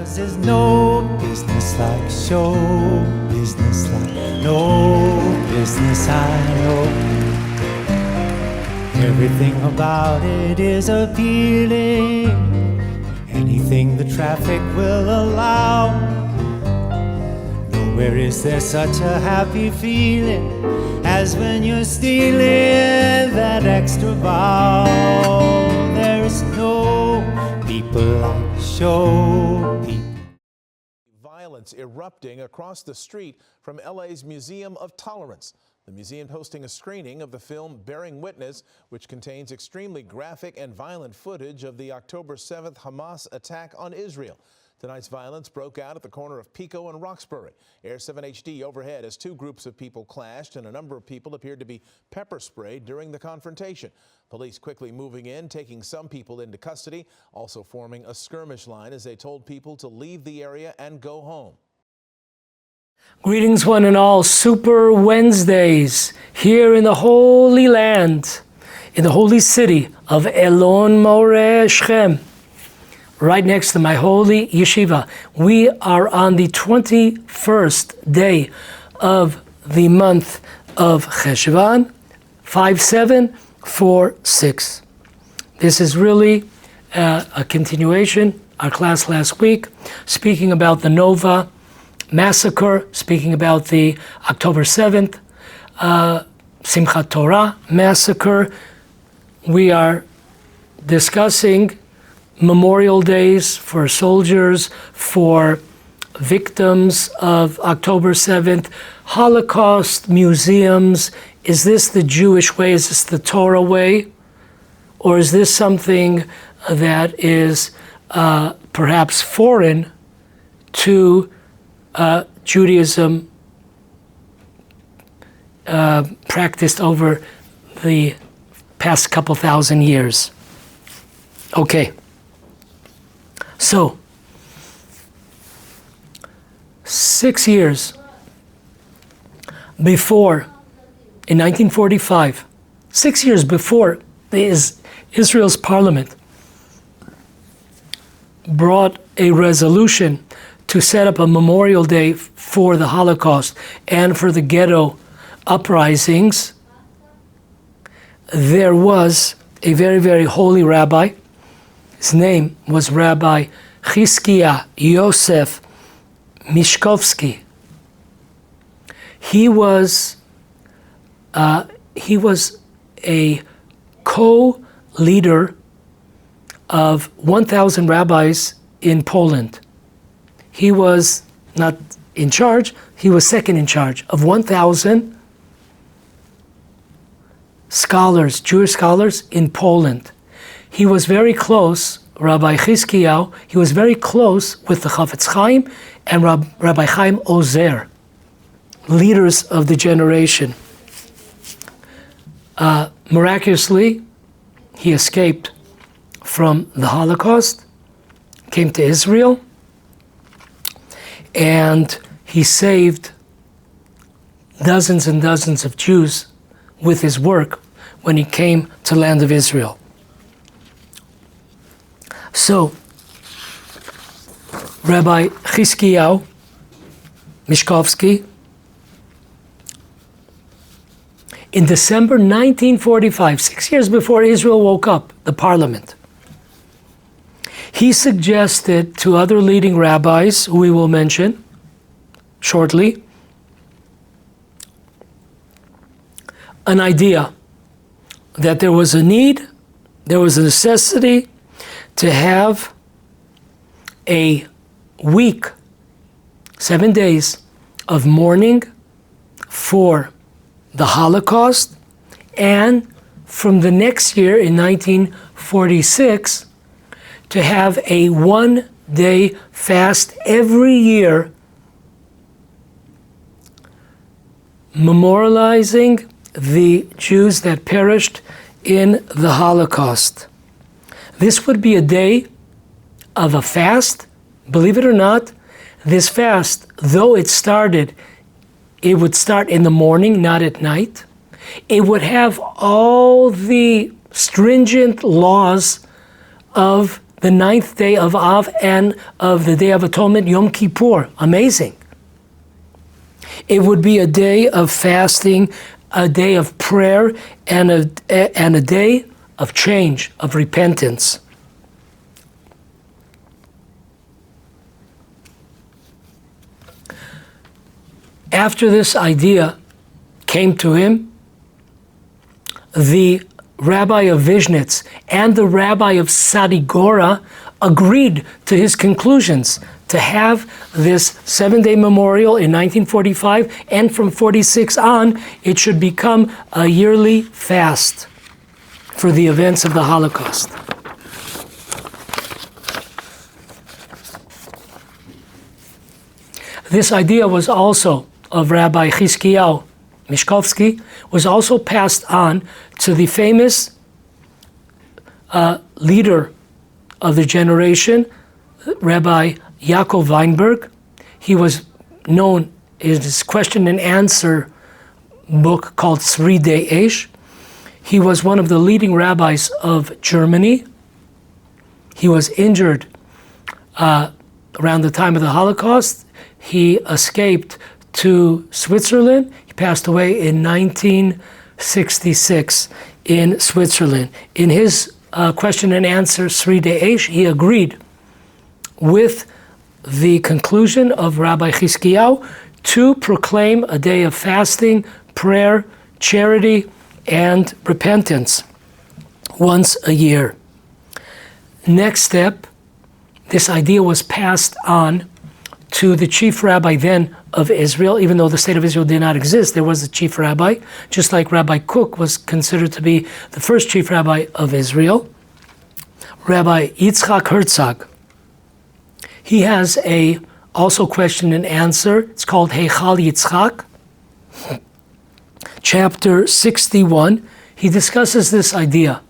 'Cause there's no business like show business, like no business I know. Everything about it is appealing, anything the traffic will allow. Nowhere is there such a happy feeling as when you're stealing that extra bow. There is no people like show people. Violence erupting across the street from LA's Museum of Tolerance. The museum hosting a screening of the film Bearing Witness, which contains extremely graphic and violent footage of the October 7th Hamas attack on Israel. Tonight's violence broke out at the corner of Pico and Roxbury. Air 7 HD overhead as two groups of people clashed and a number of people appeared to be pepper sprayed during the confrontation. Police quickly moving in, taking some people into custody, also forming a skirmish line as they told people to leave the area and go home. Greetings one and all, Super Wednesdays here in the Holy Land, in the holy city of Elon Moreh Shechem, right next to my holy yeshiva. We are on the 21st day of the month of Cheshvan, 5746. This is really a continuation, our class last week, speaking about the Nova massacre, speaking about the October 7th Simchat Torah massacre. We are discussing memorial days for soldiers, for victims of October 7th, Holocaust museums. Is this the Jewish way? Is this the Torah way? Or is this something that is perhaps foreign to Judaism practiced over the past couple thousand years? Okay, so 6 years before, in 1945, 6 years before Israel's parliament brought a resolution to set up a memorial day for the Holocaust and for the ghetto uprisings, there was a very, very holy rabbi. His name was Rabbi Chizkiah Yosef Mishkovsky. He was a co-leader of 1,000 rabbis in Poland. He was not in charge, he was second in charge of 1,000 scholars, Jewish scholars in Poland. He was very close, Rabbi Chizkiah, he was very close with the Chafetz Chaim and Rabbi Chaim Ozer, leaders of the generation. Miraculously, he escaped from the Holocaust, came to Israel, and he saved dozens and dozens of Jews with his work when he came to the land of Israel. So, Rabbi Chizkiah Mishkovsky, in December 1945, 6 years before Israel woke up, the parliament, he suggested to other leading rabbis, who we will mention shortly, an idea that there was a need, there was a necessity to have a week, 7 days of mourning for the Holocaust, and from the next year in 1946 to have a 1 day fast every year, memorializing the Jews that perished in the Holocaust. This would be a day of a fast. Believe it or not, this fast, though it would start in the morning, not at night. It would have all the stringent laws of the 9th day of Av and of the Day of Atonement, Yom Kippur. Amazing. It would be a day of fasting, a day of prayer, and a day of change, of repentance. After this idea came to him, the rabbi of Vishnitz and the rabbi of Sadigora agreed to his conclusions to have this 7-day memorial in 1945, and from 46 on, it should become a yearly fast for the events of the Holocaust. This idea was also of Rabbi Chizkiyahu Mishkovsky, was also passed on to the famous leader of the generation, Rabbi Yaakov Weinberg. He was known in his question and answer book called Chazon Ish. He was one of the leading rabbis of Germany. He was injured around the time of the Holocaust. He escaped to Switzerland. He passed away in 1966 in Switzerland. In his question and answer, Chazon Ish, he agreed with the conclusion of Rabbi Chizkiyahu to proclaim a day of fasting, prayer, charity, and repentance once a year. Next step, this idea was passed on to the chief rabbi then of Israel. Even though the state of Israel did not exist, there was a chief rabbi, just like Rabbi Kook was considered to be the first chief rabbi of Israel, Rabbi Yitzchak Herzog. He has a also question and answer. It's called Heichal Yitzchak, chapter 61. He discusses this idea.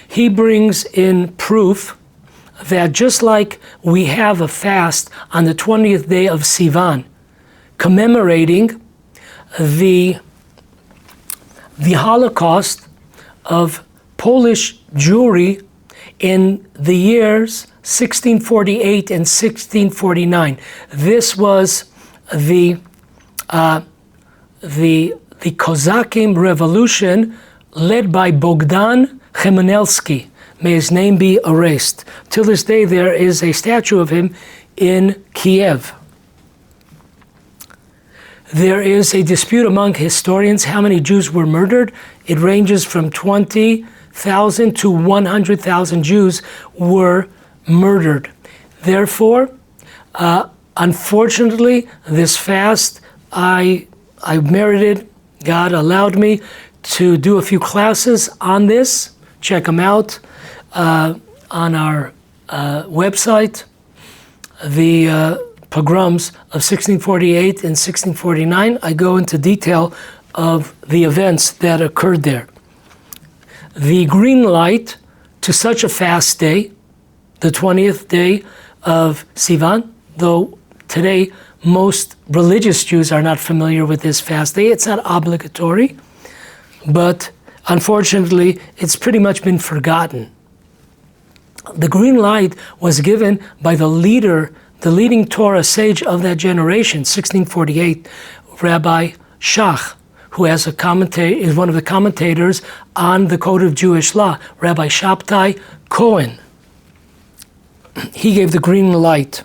He brings in proof that just like we have a fast on the 20th day of Sivan, commemorating the Holocaust of Polish Jewry in the years 1648 and 1649. This was the Kozakim revolution led by Bogdan Chmelnytsky. May his name be erased. Till this day, there is a statue of him in Kiev. There is a dispute among historians how many Jews were murdered. It ranges from 20,000 to 100,000 Jews were murdered. Therefore, unfortunately, this fast, I merited, God allowed me to do a few classes on this. Check them out on our website. The pogroms of 1648 and 1649, I go into detail of the events that occurred there. The green light to such a fast day, the 20th day of Sivan, though today most religious Jews are not familiar with this fast day. It's not obligatory, but unfortunately, it's pretty much been forgotten. The green light was given by the leading Torah sage of that generation, 1648, Rabbi Shach, who is one of the commentators on the Code of Jewish Law, Rabbi Shabtai Cohen. He gave the green light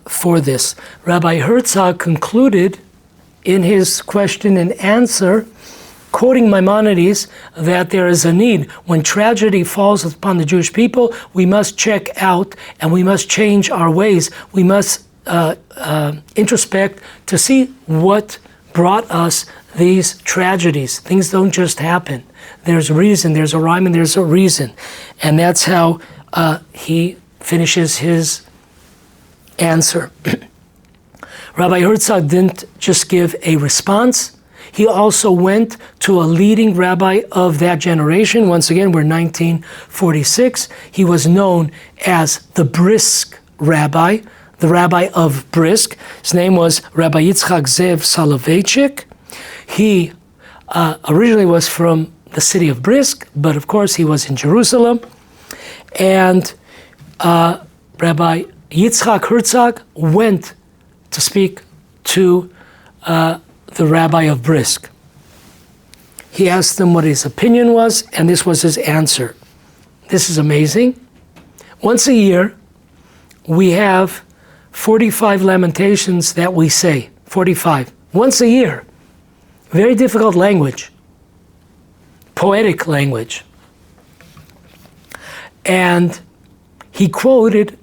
for this. Rabbi Herzog concluded in his question and answer, quoting Maimonides, that there is a need when tragedy falls upon the Jewish people, we must check out and we must change our ways. We must introspect to see what brought us these tragedies. Things don't just happen. There's a reason, there's a rhyme, and there's a reason. And that's how he finishes his answer. Rabbi Herzog didn't just give a response. He also went to a leading rabbi of that generation. Once again, we're 1946. He was known as the Brisk rabbi, the rabbi of Brisk. His name was Rabbi Yitzchak Zev Soloveitchik. He originally was from the city of Brisk, but of course he was in Jerusalem. And Rabbi Yitzchak Herzog went to speak to the Rabbi of Brisk. He asked him what his opinion was, and this was his answer. This is amazing. Once a year, we have 45 lamentations that we say. 45. Once a year. Very difficult language. Poetic language. And he quoted,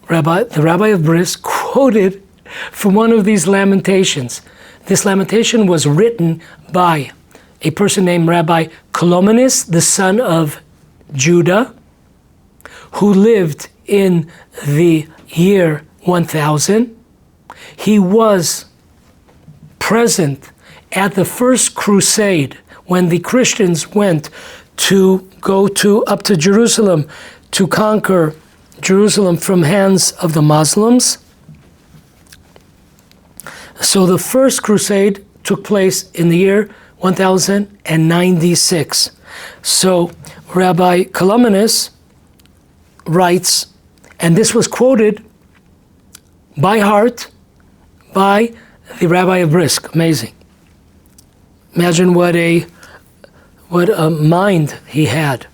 the Rabbi of Brisk quoted from one of these lamentations. This lamentation was written by a person named Rabbi Colomenes, the son of Judah, who lived in the year 1000. He was present at the first crusade when the Christians went to go up to Jerusalem to conquer Jerusalem from hands of the Muslims. So the first crusade took place in the year 1096. So Rabbi Colomenes writes, and this was quoted by heart by the Rabbi of Brisk. Amazing. Imagine what a mind he had.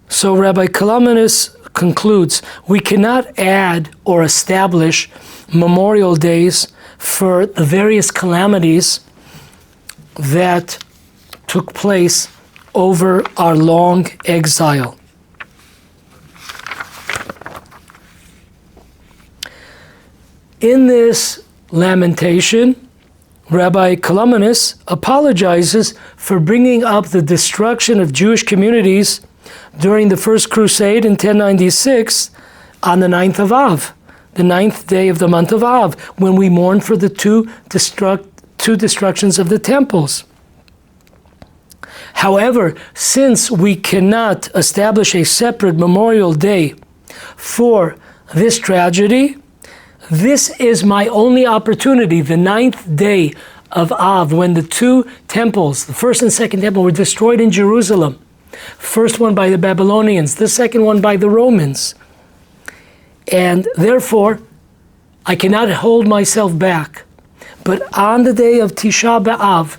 So Rabbi Colomenes concludes, we cannot add or establish memorial days for the various calamities that took place over our long exile. In this lamentation, Rabbi Colomenes apologizes for bringing up the destruction of Jewish communities during the First Crusade in 1096 on the 9th of Av, the 9th day of the month of Av, when we mourn for the two destructions of the temples. However, since we cannot establish a separate memorial day for this tragedy, this is my only opportunity, the 9th day of Av, when the two temples, the first and second temple, were destroyed in Jerusalem. First one by the Babylonians, the second one by the Romans. And therefore, I cannot hold myself back. But on the day of Tisha B'Av,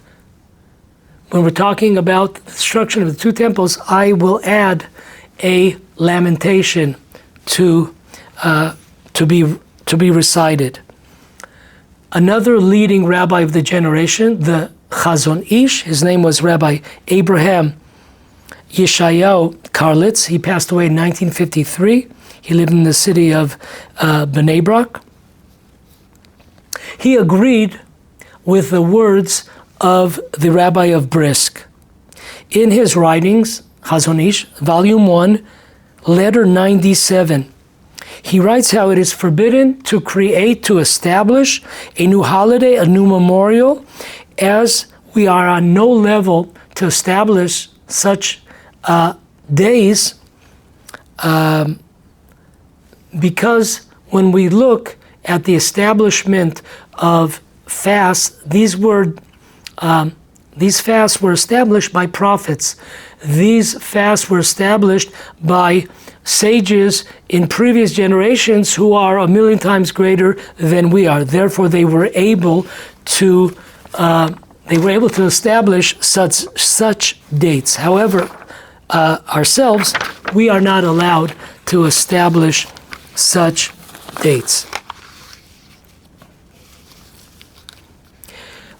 when we're talking about the destruction of the two temples, I will add a lamentation to be recited. Another leading rabbi of the generation, the Chazon Ish, his name was Rabbi Abraham Yeshayahu Karlitz. He passed away in 1953. He lived in the city of Bnei Brak. He agreed with the words of the Rabbi of Brisk. In his writings, Chazon Ish, Volume 1, Letter 97, he writes how it is forbidden to create, to establish a new holiday, a new memorial, as we are on no level to establish such days, because when we look at the establishment of fasts, these fasts were established by prophets. These fasts were established by sages in previous generations who are 1,000,000 times greater than we are. Therefore, they were able to establish such dates. However, ourselves, we are not allowed to establish such dates.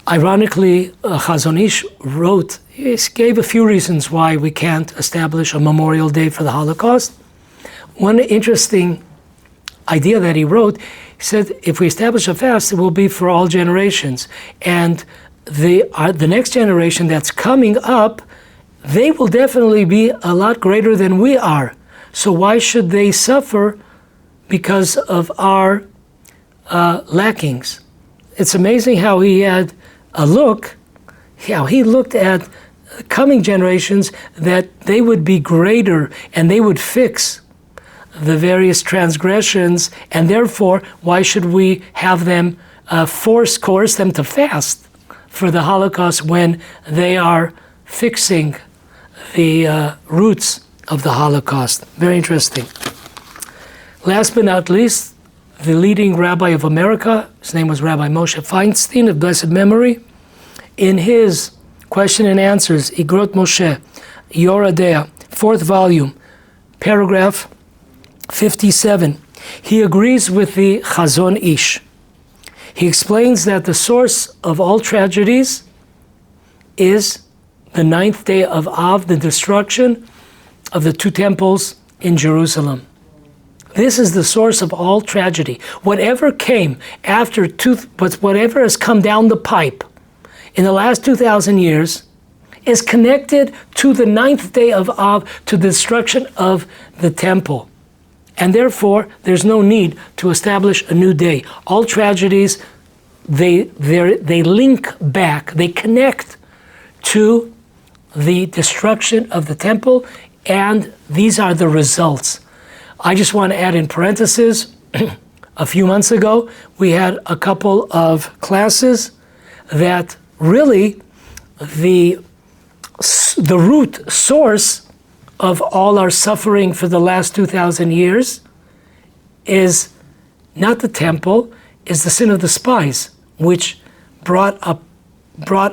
Ironically, Chazon Ish he gave a few reasons why we can't establish a memorial day for the Holocaust. One interesting idea that he wrote, he said, if we establish a fast, it will be for all generations. And the next generation that's coming up, they will definitely be a lot greater than we are. So why should they suffer because of our lackings? It's amazing how he had how he looked at coming generations, that they would be greater and they would fix the various transgressions, and therefore, why should we have them coerce them to fast for the Holocaust when they are fixing the roots of the Holocaust. Very interesting. Last but not least, the leading rabbi of America, his name was Rabbi Moshe Feinstein of blessed memory. In his question and answers, Igrot Moshe, Yoradea, 4th volume, paragraph 57, he agrees with the Chazon Ish. He explains that the source of all tragedies is the 9th day of Av, the destruction of the 2 temples in Jerusalem. This is the source of all tragedy. Whatever came after whatever has come down the pipe in the last 2,000 years is connected to the 9th day of Av, to the destruction of the temple. And therefore, there's no need to establish a new day. All tragedies, they link back, they connect to the destruction of the temple, and these are the results. I just want to add in parentheses, a few months ago, we had a couple of classes that really the root source of all our suffering for the last 2,000 years is not the temple, is the sin of the spies, which brought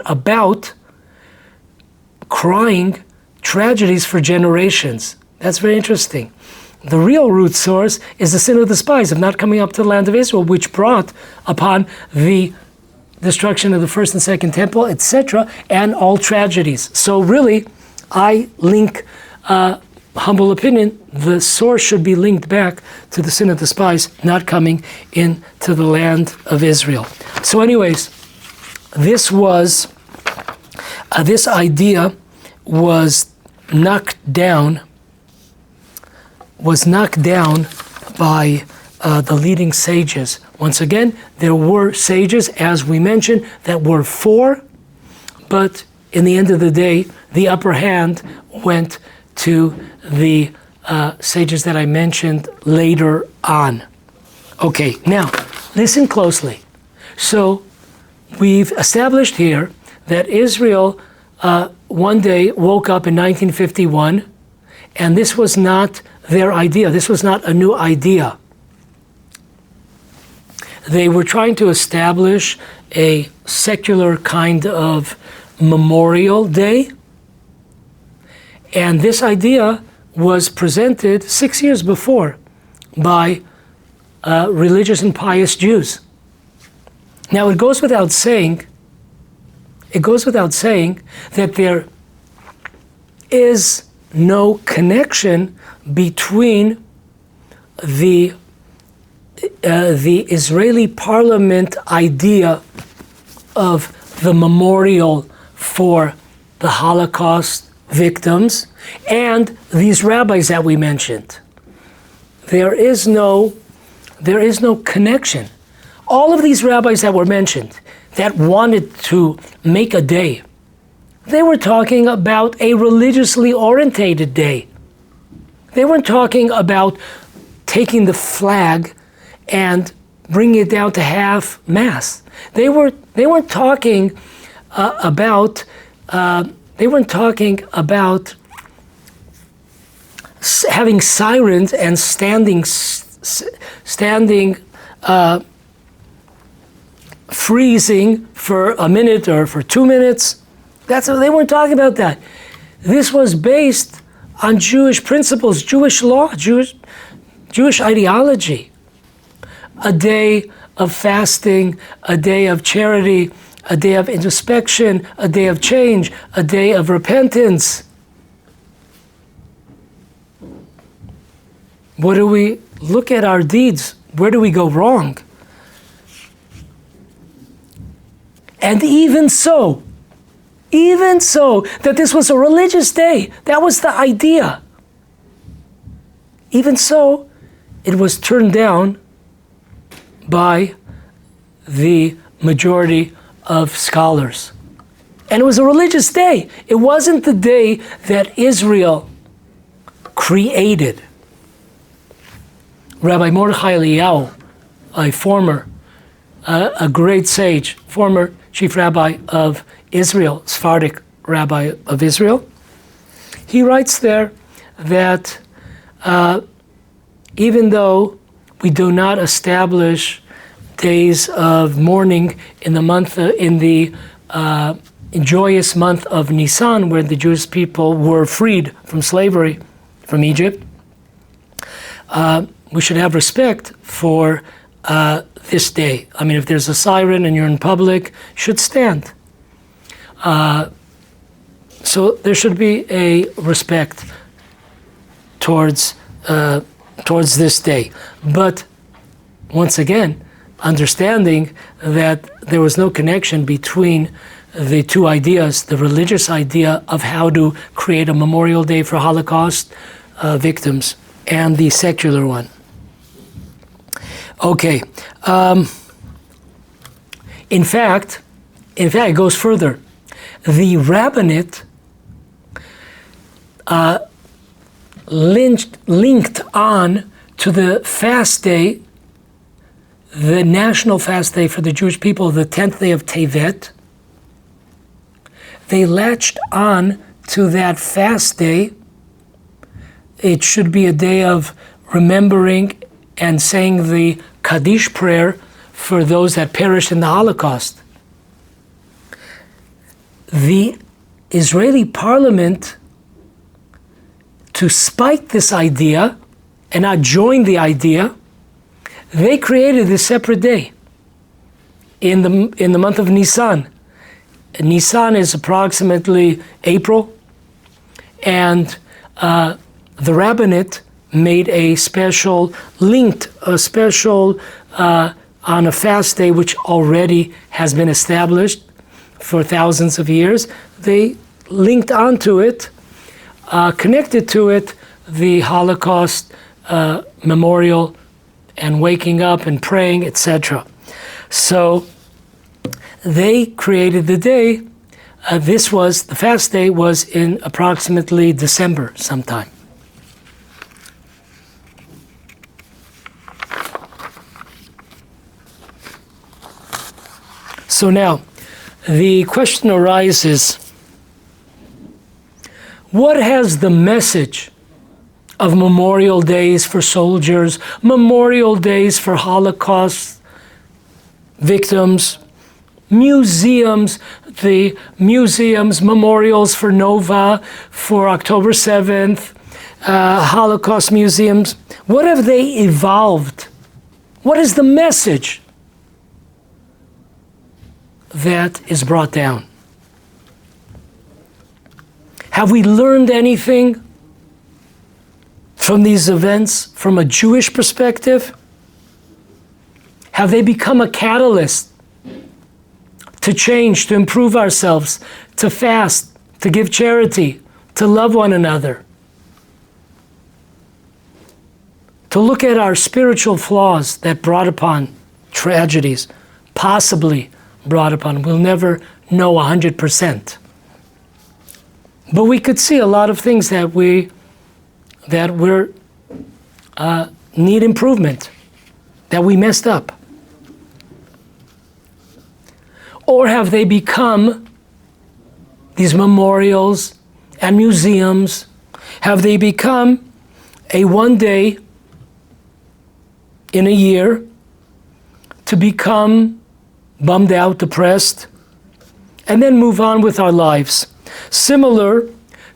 about crying tragedies for generations. That's very interesting. The real root source is the sin of the spies of not coming up to the land of Israel, which brought upon the destruction of the first and second temple, etc., and all tragedies. So really, I link, humble opinion, the source should be linked back to the sin of the spies not coming into the land of Israel. So anyways, this idea was knocked down by the leading sages. Once again, there were sages, as we mentioned, that were for, but in the end of the day, the upper hand went to the sages that I mentioned later on. Okay, now, listen closely. So, we've established here that Israel one day woke up in 1951, and this was not their idea. This was not a new idea. They were trying to establish a secular kind of Memorial Day, and this idea was presented 6 years before by religious and pious Jews. Now, it goes without saying that there is no connection between the Israeli parliament idea of the memorial for the Holocaust victims and these rabbis that we mentioned. There is no connection. All of these rabbis that were mentioned that wanted to make a day, they were talking about a religiously orientated day. They weren't talking about taking the flag and bringing it down to half mast. They weren't talking about having sirens and standing freezing for a minute or for 2 minutes. They weren't talking about that. This was based on Jewish principles, Jewish law, Jewish ideology. A day of fasting, a day of charity, a day of introspection, a day of change, a day of repentance. What do we look at our deeds? Where do we go wrong? And even so, that this was a religious day, that was the idea. Even so, it was turned down by the majority of scholars. And it was a religious day. It wasn't the day that Israel created. Rabbi Mordechai Eliyahu, a great sage, former chief rabbi of Israel, Sephardic rabbi of Israel, he writes there that even though we do not establish days of mourning in the joyous month of Nisan, where the Jewish people were freed from slavery from Egypt, we should have respect for this day. I mean, if there's a siren and you're in public, you should stand. So there should be a respect towards this day. But once again, understanding that there was no connection between the two ideas, the religious idea of how to create a memorial day for Holocaust victims and the secular one. Okay. In fact, it goes further. The rabbinate linked on to the fast day, the national fast day for the Jewish people, the 10th day of Tevet. They latched on to that fast day. It should be a day of remembering and saying the Kaddish prayer for those that perished in the Holocaust. The Israeli parliament, to spite this idea and not join the idea, they created a separate day in the month of Nisan. Nisan is approximately April, and the rabbinate made a special on a fast day which already has been established for thousands of years. They linked onto it, connected to it, the Holocaust memorial and waking up and praying, etc. So they created the day. The fast day was in approximately December sometime. So now, the question arises, what has the message of memorial days for soldiers, memorial days for Holocaust victims, museums, the museums, memorials for Nova, for October 7th, Holocaust museums, what have they evolved? What is the message that is brought down? Have we learned anything from these events from a Jewish perspective? Have they become a catalyst to change, to improve ourselves, to fast, to give charity, to love one another, to look at our spiritual flaws that brought upon tragedies, possibly brought upon? We'll never know 100%. But we could see a lot of things that need improvement, that we messed up. Or have they become, these memorials and museums, have they become a one day in a year to become bummed out, depressed, and then move on with our lives? Similar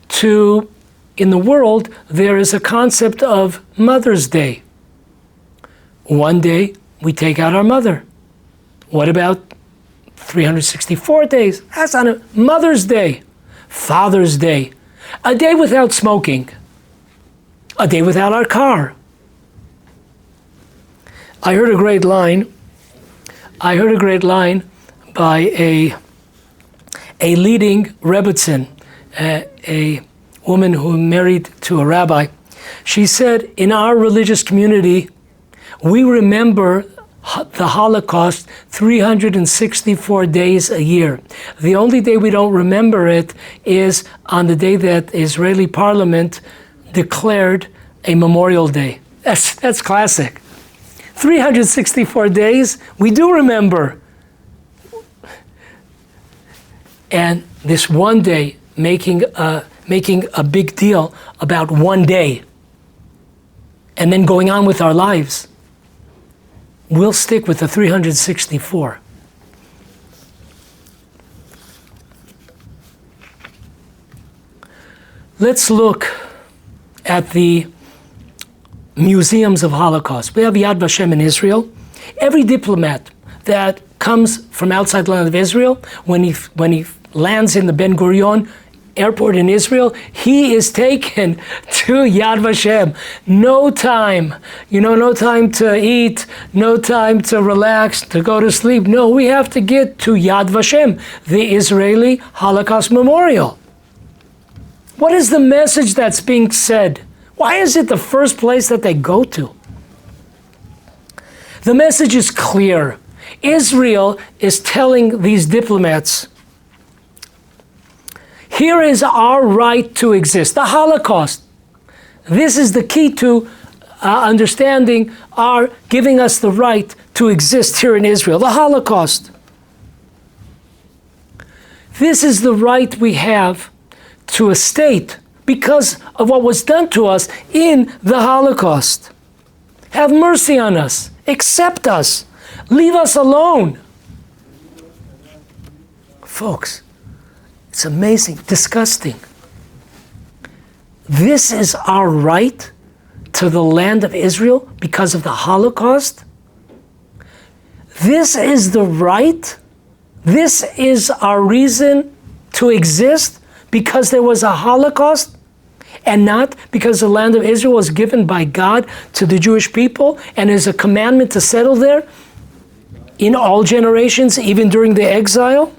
to, in the world, there is a concept of Mother's Day. One day we take out our mother. What about 364 days? That's on a Mother's Day, Father's Day, a day without smoking, a day without our car. I heard a great line by a leading Rebbitzin, a woman who married to a rabbi. She said, in our religious community, we remember the Holocaust 364 days a year. The only day we don't remember it is on the day that the Israeli parliament declared a memorial day. That's classic. 364 days, we do remember. And this one day, making making a big deal about one day and then going on with our lives. We'll stick with the 364. Let's look at the museums of Holocaust. We have Yad Vashem in Israel. Every diplomat that comes from outside the land of Israel, when he lands in the Ben Gurion airport in Israel, he is taken to Yad Vashem. No time, no time to eat, no time to relax, to go to sleep. No, we have to get to Yad Vashem, the Israeli Holocaust Memorial. What is the message that's being said? Why is it the first place that they go to? The message is clear. Israel is telling these diplomats, here is our right to exist. The Holocaust. This is the key to understanding giving us the right to exist here in Israel. The Holocaust. This is the right we have to a state because of what was done to us in the Holocaust. Have mercy on us. Accept us. Leave us alone. Folks, it's amazing, disgusting. This is our right to the land of Israel because of the Holocaust? This is the right? This is our reason to exist because there was a Holocaust? And not because the land of Israel was given by God to the Jewish people and is a commandment to settle there in all generations, even during the exile?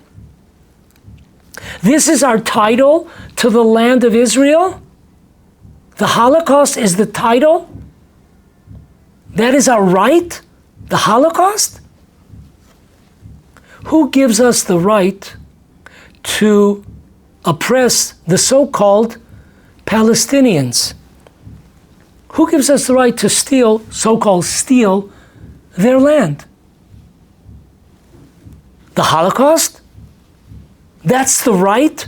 This is our title to the land of Israel? The Holocaust is the title? That is our right? The Holocaust? Who gives us the right to oppress the so-called Palestinians? Who gives us the right to so-called steal their land? The Holocaust? That's the right?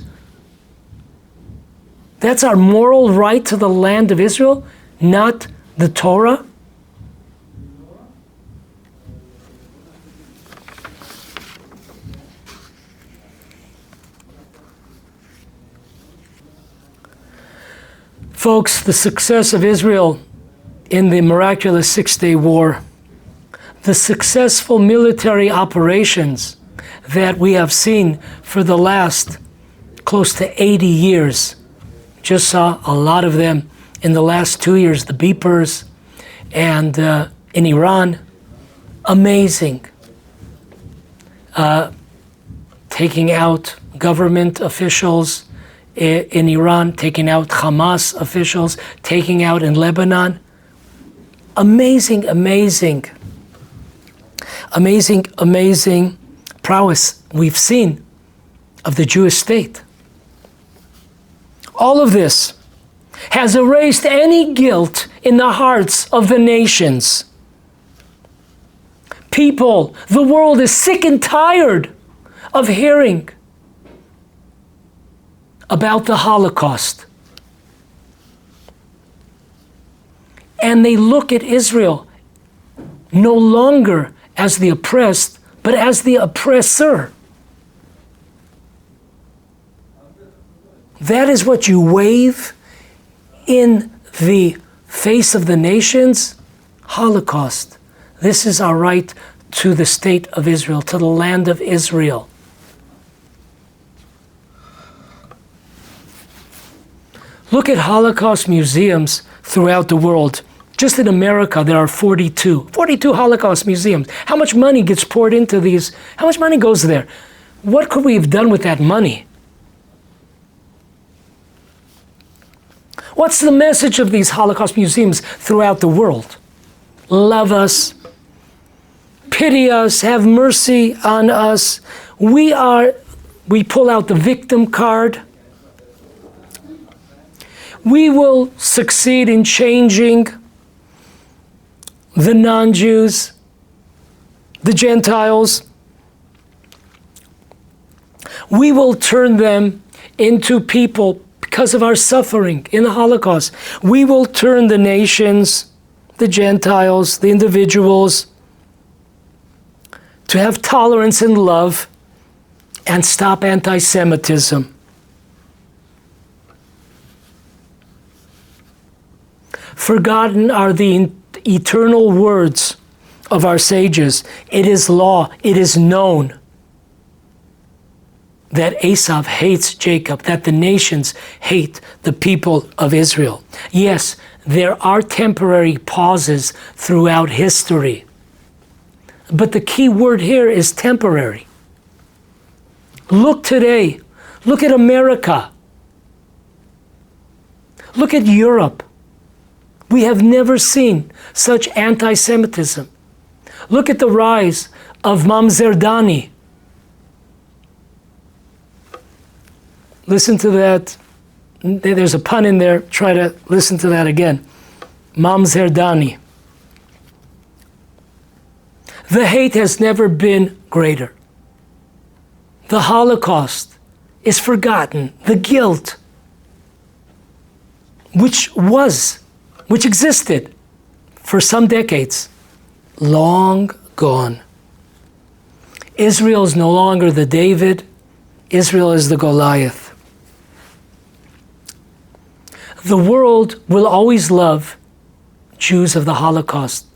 That's our moral right to the land of Israel, not the Torah? Folks, the success of Israel in the miraculous Six-Day War, the successful military operations that we have seen for the last close to 80 years, just saw a lot of them in the last 2 years, the beepers, and in Iran, amazing. Taking out government officials in Iran, taking out Hamas officials, taking out in Lebanon. Amazing, amazing, amazing, amazing prowess we've seen of the Jewish state. All of this has erased any guilt in the hearts of the nations. People, the world is sick and tired of hearing about the Holocaust. And they look at Israel no longer as the oppressed, but as the oppressor. That is what you wave in the face of the nations? Holocaust. This is our right to the state of Israel, to the land of Israel. Look at Holocaust museums throughout the world. Just in America, there are 42 Holocaust museums. How much money gets poured into these? How much money goes there? What could we have done with that money? What's the message of these Holocaust museums throughout the world? Love us, pity us, have mercy on us. We pull out the victim card. We will succeed in changing the non-Jews, the Gentiles. We will turn them into people because of our suffering in the Holocaust, we will turn the nations, the Gentiles, the individuals, to have tolerance and love and stop anti-Semitism. Forgotten are the eternal words of our sages. It is law, it is known that Esau hates Jacob, that the nations hate the people of Israel. Yes, there are temporary pauses throughout history, but the key word here is temporary. Look today, look at America, look at Europe. We have never seen such anti-Semitism. Look at the rise of Mamzerdani. Listen to that. There's a pun in there. Try to listen to that again. Mamzerdani. The hate has never been greater. The Holocaust is forgotten. The guilt, which existed for some decades, long gone. Israel is no longer the David. Israel is the Goliath. The world will always love Jews of the Holocaust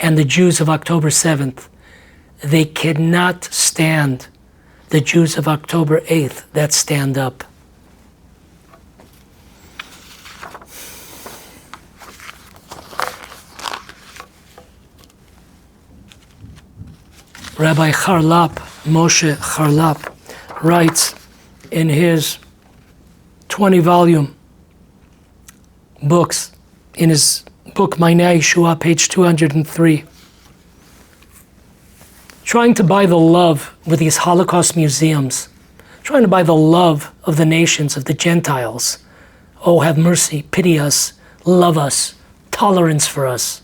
and the Jews of October 7th. They cannot stand the Jews of October 8th that stand up. Rabbi Moshe Charlap, writes in his 20-volume books, in his book Mainei Yeshua, page 203, trying to buy the love with these Holocaust museums, trying to buy the love of the nations, of the Gentiles. Oh, have mercy, pity us, love us, tolerance for us.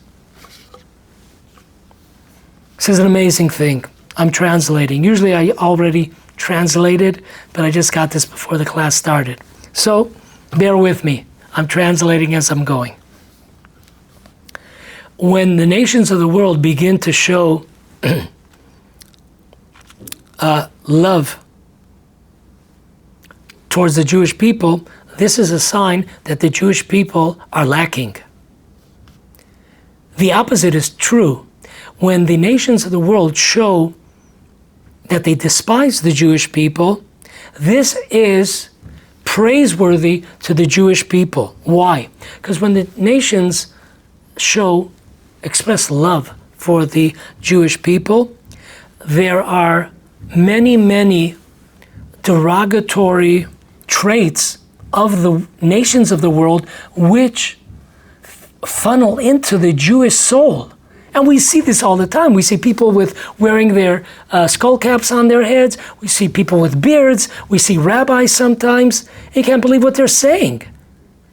This is an amazing thing. I'm translating. Usually I already translated, but I just got this before the class started. So bear with me. I'm translating as I'm going. When the nations of the world begin to show love towards the Jewish people, this is a sign that the Jewish people are lacking. The opposite is true. When the nations of the world show that they despise the Jewish people, this is praiseworthy to the Jewish people. Why? Because when the nations express love for the Jewish people, there are many, many derogatory traits of the nations of the world which funnel into the Jewish soul. And we see this all the time. We see people wearing their skull caps on their heads. We see people with beards. We see rabbis sometimes. You can't believe what they're saying.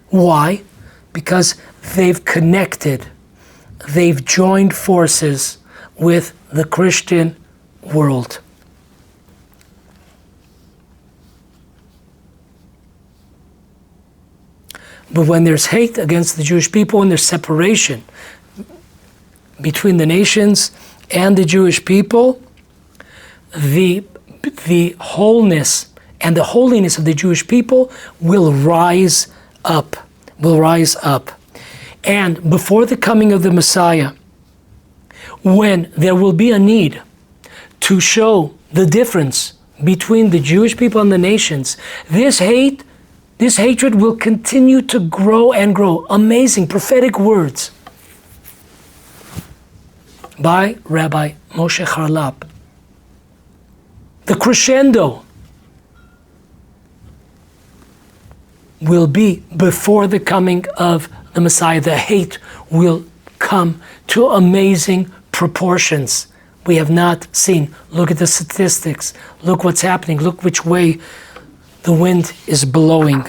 Why? Because they've connected. They've joined forces with the Christian world. But when there's hate against the Jewish people, when there's separation between the nations and the Jewish people, the wholeness and the holiness of the Jewish people will rise up, And before the coming of the Messiah, when there will be a need to show the difference between the Jewish people and the nations, this hatred will continue to grow and grow. Amazing prophetic words by Rabbi Moshe Charlap. The crescendo will be before the coming of the Messiah. The hate will come to amazing proportions we have not seen. Look at the statistics. Look what's happening. Look which way the wind is blowing.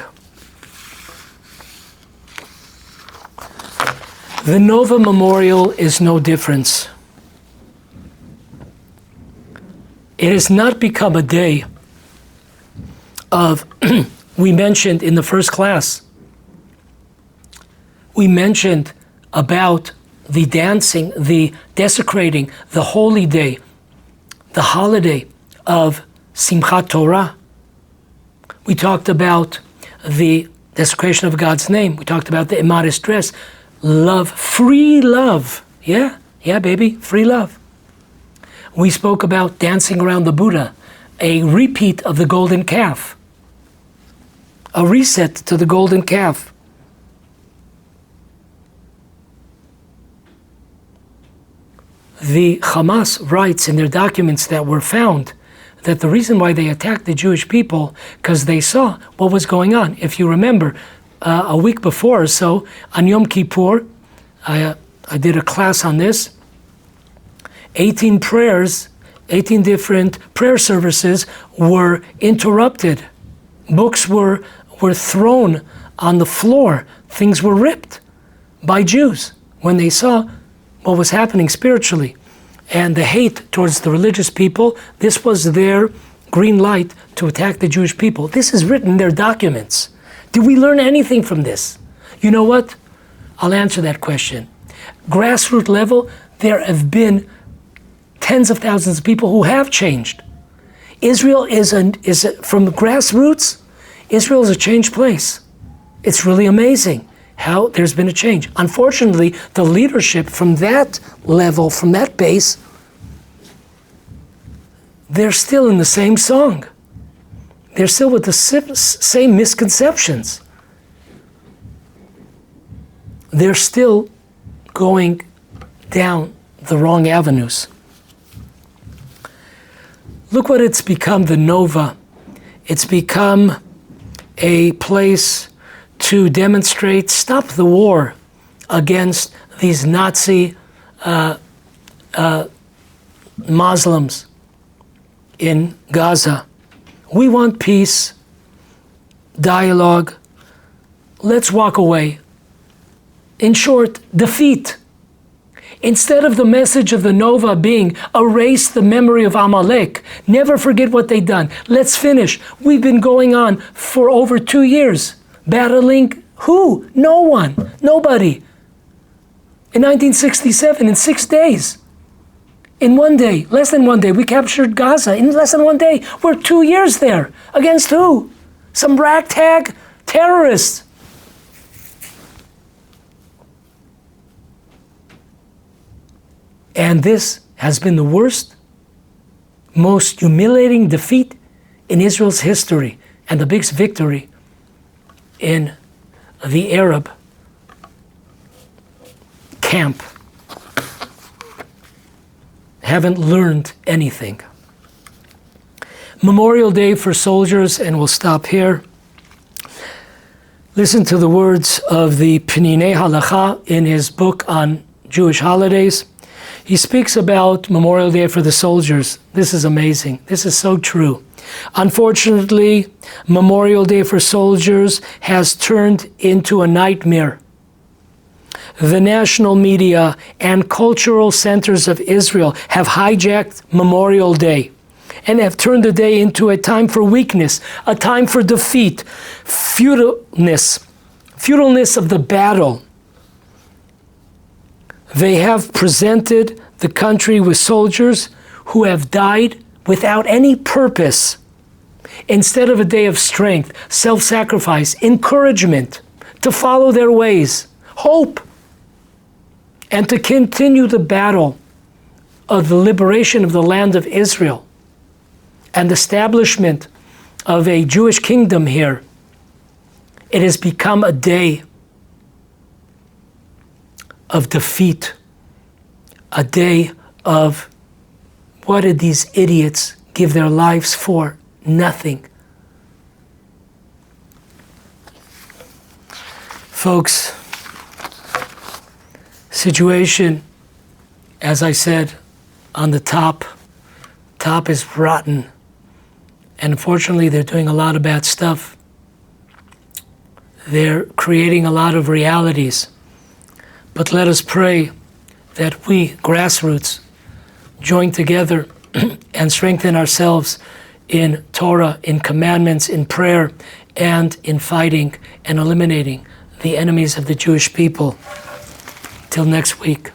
The Nova Memorial is no difference. It has not become a day of We mentioned in the first class, we mentioned about the dancing, the desecrating, the holy day, the holiday of Simchat Torah. We talked about the desecration of God's name. We talked about the immodest dress, love, free love. Yeah, baby, free love. We spoke about dancing around the Buddha, a repeat of the golden calf, a reset to the golden calf. The Hamas writes in their documents that were found that the reason why they attacked the Jewish people, because they saw what was going on. If you remember, a week before or so, on Yom Kippur, I did a class on this, 18 different prayer services were interrupted. Books were thrown on the floor. Things were ripped by Jews when they saw what was happening spiritually. And the hate towards the religious people, this was their green light to attack the Jewish people. This is written in their documents. Did we learn anything from this? You know what? I'll answer that question. Grassroots level, there have been tens of thousands of people who have changed. Israel from the grassroots, Israel is a changed place. It's really amazing how there's been a change. Unfortunately, the leadership from that level, from that base, they're still in the same song. They're still with the same misconceptions. They're still going down the wrong avenues. Look what it's become, the Nova. It's become a place to demonstrate, stop the war against these Nazi Muslims in Gaza. We want peace, dialogue. Let's walk away. In short, defeat. Instead of the message of the Nova being erase the memory of Amalek, never forget what they've done. Let's finish. We've been going on for over 2 years. Battling who? No one. Nobody. In 1967, in 6 days. In 1 day, less than 1 day, we captured Gaza. In less than 1 day, we're 2 years there. Against who? Some ragtag terrorists. And this has been the worst, most humiliating defeat in Israel's history, and the biggest victory in the Arab camp. Haven't learned anything. Memorial Day for soldiers, and we'll stop here. Listen to the words of the Pninei Halacha in his book on Jewish holidays. He speaks about Memorial Day for the soldiers. This is amazing. This is so true. Unfortunately, Memorial Day for soldiers has turned into a nightmare. The national media and cultural centers of Israel have hijacked Memorial Day and have turned the day into a time for weakness, a time for defeat, futileness of the battle. They have presented the country with soldiers who have died without any purpose, instead of a day of strength, self-sacrifice, encouragement to follow their ways, hope, and to continue the battle of the liberation of the land of Israel and establishment of a Jewish kingdom here. It has become a day of defeat, a day of what did these idiots give their lives for? Nothing. Folks, situation, as I said, on the top is rotten. And unfortunately, they're doing a lot of bad stuff. They're creating a lot of realities. But let us pray that we, grassroots, join together and strengthen ourselves in Torah, in commandments, in prayer, and in fighting and eliminating the enemies of the Jewish people. Till next week.